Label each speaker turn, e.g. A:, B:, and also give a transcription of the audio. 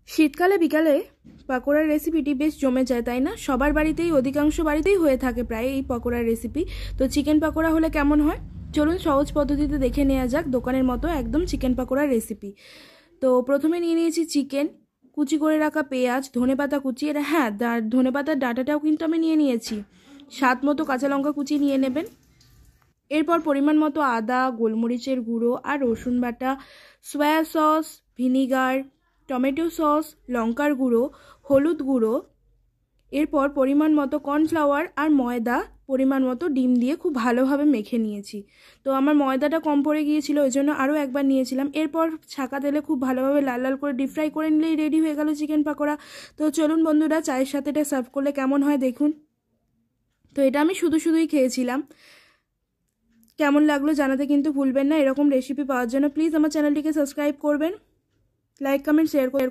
A: শীতকালে বিকালে পকোড়ার রেসিপিটি বেশ জমে যায়, তাই না? সবার বাড়িতেই, অধিকাংশ বাড়িতেই হয়ে থাকে প্রায় এই পকোড়ার রেসিপি। তো চিকেন পকোড়া হলে কেমন হয়, চলুন সহজ পদ্ধতিতে দেখে নেওয়া যাক দোকানের মতো একদম চিকেন পকোড়ার রেসিপি। তো প্রথমে নিয়ে নিয়েছি চিকেন, কুচি করে রাখা পেঁয়াজ, ধনেপাতা কুচি, হ্যাঁ ধনেপাতার ডাঁটাটাও কিন্তু আমি নিয়ে নিয়েছি, স্বাদ মতো কাঁচা লঙ্কা কুচি নিয়ে নেবেন। এরপর পরিমাণ মতো আদা, গোলমরিচের গুঁড়ো আর রসুন বাটা, soya sauce, vinegar, tomato sauce, লঙ্কার গুঁড়ো, হলুদ গুঁড়ো, এরপর পরিমাণ মতো কর্নফ্লাওয়ার আর ময়দা, পরিমাণ মতো ডিম দিয়ে খুব ভালোভাবে মেখে নিয়েছি। তো আমার ময়দাটা কম পড়ে গিয়েছিল, ওই জন্য আরও একবার নিয়েছিলাম। এরপর ছাঁকা তেলে খুব ভালোভাবে লাল লাল করে ডিপ ফ্রাই করে নিলেই রেডি হয়ে গেল চিকেন পকোড়া। তো চলুন বন্ধুরা, চায়ের সাথে এটা সার্ভ করলে কেমন হয় দেখুন। তো এটা আমি শুধুই খেয়েছিলাম। কেমন লাগলো জানাতে কিন্তু ভুলবেন না। এরকম রেসিপি পাওয়ার জন্য প্লিজ আমার চ্যানেলটিকে সাবস্ক্রাইব করবেন, লাইক কমেন্ট শেয়ার করে